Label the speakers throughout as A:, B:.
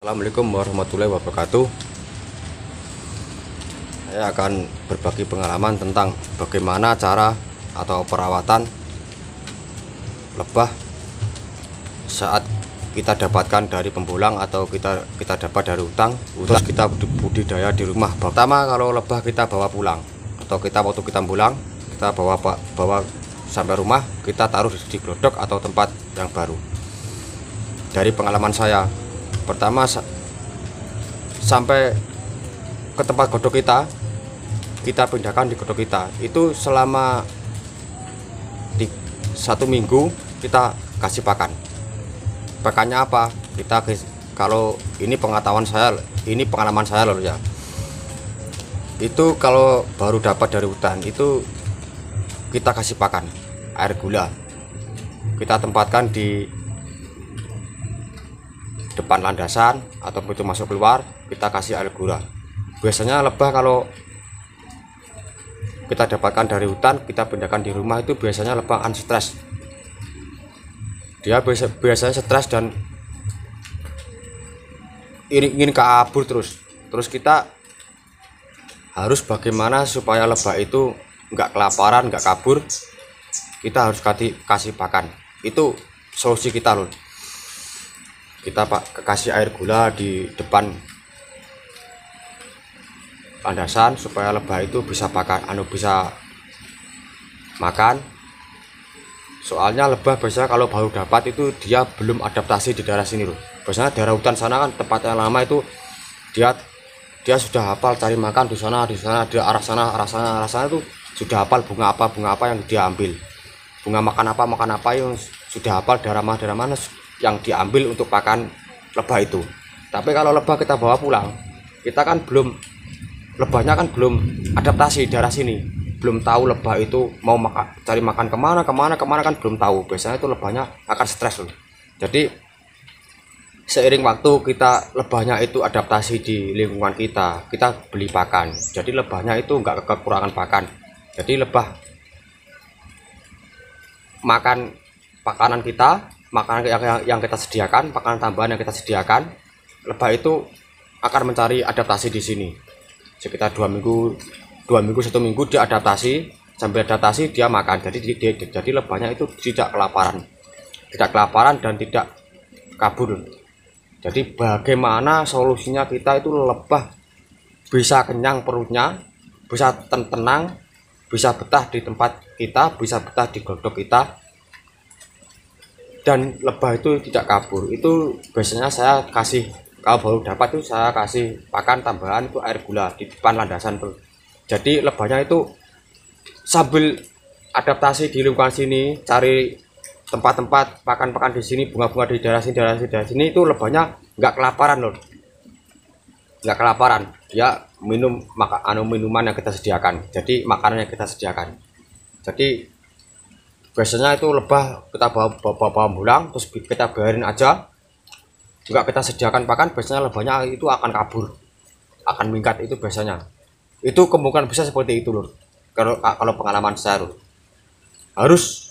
A: Assalamualaikum warahmatullahi wabarakatuh. Saya akan berbagi pengalaman tentang bagaimana cara atau perawatan lebah saat kita dapatkan dari pembulang atau kita dapat dari hutang, terus kita budidaya di rumah. Pertama, kalau lebah kita bawa pulang atau waktu kita pulang, kita bawa sampai rumah, kita taruh di glodok atau tempat yang baru. Dari pengalaman saya, pertama sampai ke tempat godok kita pindahkan di godok kita itu selama 1 minggu kita kasih pakannya apa, kalau ini pengetahuan saya, ini pengalaman saya loh ya, itu kalau baru dapat dari hutan itu kita kasih pakan air gula, kita tempatkan di depan landasan atau pintu masuk keluar, kita kasih air gula. Biasanya lebah kalau kita dapatkan dari hutan, kita pindahkan di rumah, itu biasanya lebah stres. Dia biasanya stres dan ingin kabur terus kita harus bagaimana supaya lebah itu nggak kelaparan, nggak kabur. Kita harus kasih pakan. Itu solusi kita loh. Kita kasih air gula di depan landasan supaya lebah itu bisa bisa makan. Soalnya lebah biasanya kalau baru dapat itu dia belum adaptasi di daerah sini loh. Biasanya daerah hutan sana kan tempat yang lama itu dia sudah hafal cari makan di sana di arah sana itu sudah hafal bunga apa yang dia ambil, bunga makan apa yang sudah hafal daerah mana yang diambil untuk pakan lebah itu. Tapi kalau lebah kita bawa pulang, lebahnya kan belum adaptasi daerah sini, belum tahu lebah itu mau cari makan kemana kan belum tahu. Biasanya itu lebahnya akan stres loh. Jadi seiring waktu lebahnya itu adaptasi di lingkungan kita beli pakan, jadi lebahnya itu nggak kekurangan pakan. Jadi lebah makan makanan yang kita sediakan, makanan tambahan yang kita sediakan, lebah itu akan mencari adaptasi di sini. Sekitar 1 minggu 1 minggu dia adaptasi, sambil adaptasi dia makan. Jadi lebahnya itu tidak kelaparan dan tidak kabur. Jadi bagaimana solusinya kita itu lebah bisa kenyang perutnya, bisa tenang, bisa betah di tempat kita, bisa betah di glodok kita, dan lebah itu tidak kabur. Itu biasanya saya kasih, kalau baru dapat itu saya kasih pakan tambahan itu air gula di depan landasan tuh. Jadi lebahnya itu sambil adaptasi di lingkungan sini, cari tempat-tempat pakan di sini, bunga-bunga di daerah sini itu lebahnya nggak kelaparan loh, nggak kelaparan. Ya minuman yang kita sediakan, jadi makanan yang kita sediakan. Jadi biasanya itu lebah kita bawa pulang, terus kita biarin aja, juga kita sediakan pakan, biasanya lebahnya itu akan kabur, akan minggat. Itu biasanya itu kemungkinan bisa seperti itu lur. Kalau pengalaman saya lur, harus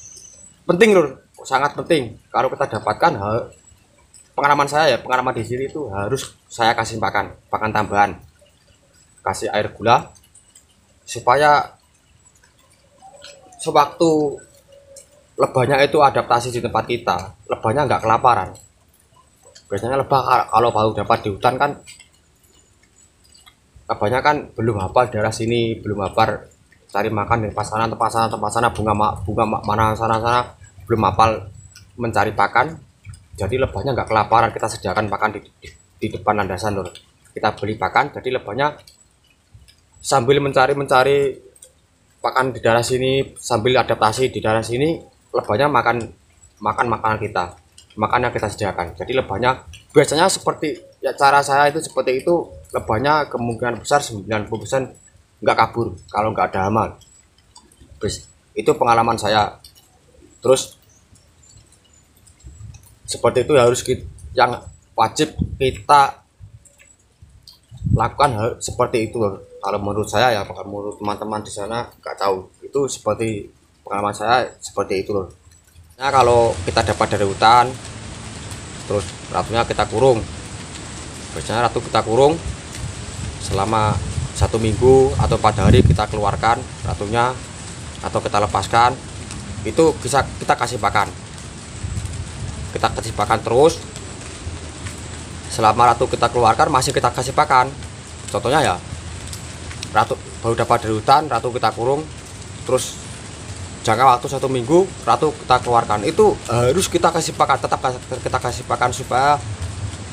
A: penting lur, sangat penting. Kalau kita dapatkan pengalaman di sini itu harus saya kasih pakan tambahan, kasih air gula, supaya sewaktu lebahnya itu adaptasi di tempat kita, lebahnya nggak kelaparan. Biasanya lebah kalau baru dapat di hutan kan, lebahnya kan belum hafal daerah sini, belum hafal cari makan di tempat sana bunga mana sana, belum hafal mencari pakan. Jadi lebahnya nggak kelaparan, kita sediakan pakan di depan landasan lur. Kita beli pakan, jadi lebahnya sambil mencari pakan di daerah sini, sambil adaptasi di daerah sini, lebahnya makan makanan kita, makan yang kita sediakan. Jadi lebahnya biasanya seperti ya, cara saya itu seperti itu. Lebahnya kemungkinan besar 90% nggak kabur kalau nggak ada hama. Itu pengalaman saya. Terus seperti itu harus yang wajib kita lakukan seperti itu. Kalau menurut saya ya, menurut teman-teman di sana nggak tahu. Itu seperti pengalaman saya seperti itu loh. Nah, kalau kita dapat dari hutan, terus ratunya kita kurung, Biasanya ratu kita kurung selama 1 minggu atau pada hari kita keluarkan ratunya atau kita lepaskan. Itu bisa kita kasih pakan, terus selama ratu kita keluarkan masih kita kasih pakan. Contohnya ya, ratu baru dapat dari hutan, ratu kita kurung, terus jangka waktu 1 minggu ratu kita keluarkan, itu harus kita kasih pakan, tetap kita kasih pakan supaya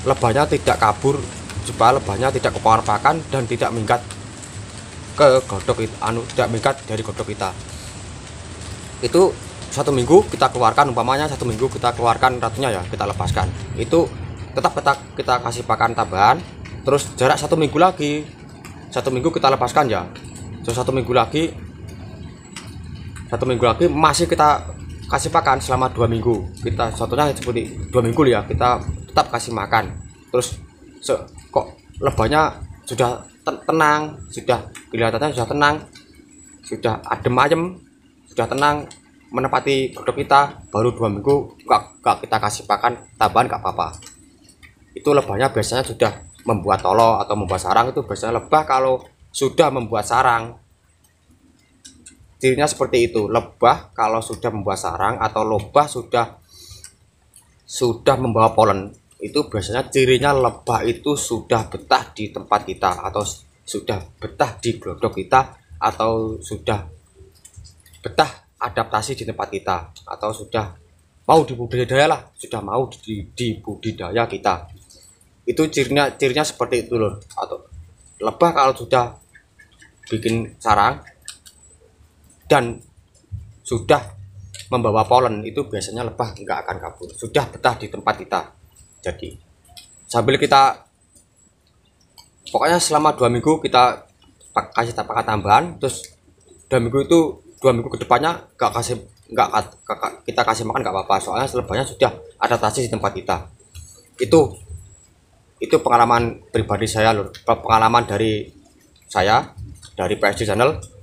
A: lebahnya tidak kabur, supaya lebahnya tidak kepawar pakan dan tidak minggat ke godok tidak minggat dari godok kita. Itu 1 minggu kita keluarkan, umpamanya 1 minggu kita keluarkan ratunya ya, kita lepaskan, itu tetap kita kasih pakan tambahan. Terus jarak 1 minggu lagi, 1 minggu kita lepaskan ya, terus 1 minggu lagi masih kita kasih pakan selama 2 minggu. Kita contohnya seperti 2 minggu ya, kita tetap kasih makan. Terus kok lebahnya sudah tenang, sudah kelihatannya sudah tenang, sudah adem ayem, sudah tenang menempati godok kita, baru 2 minggu gak kita kasih pakan tambahan gak apa-apa. Itu lebahnya biasanya sudah membuat tolo atau membuat sarang. Itu biasanya lebah kalau sudah membuat sarang, cirinya seperti itu. Lebah kalau sudah membuat sarang atau lebah sudah membawa polen, itu biasanya cirinya lebah itu sudah betah di tempat kita, atau sudah betah di godok kita, atau sudah betah adaptasi di tempat kita, atau sudah mau dibudidaya lah, sudah mau dibudidaya kita. Itu cirinya seperti itu loh. Atau lebah kalau sudah bikin sarang dan sudah membawa polen, itu biasanya lebah nggak akan kabur, sudah betah di tempat kita. Jadi sambil kita pokoknya selama 2 minggu kita kasih pakan tambahan, terus 2 minggu itu 2 minggu kedepannya kita kasih makan nggak apa-apa, soalnya lebahnya sudah adaptasi di tempat kita. Itu pengalaman pribadi saya loh, pengalaman dari saya, dari PSD Channel.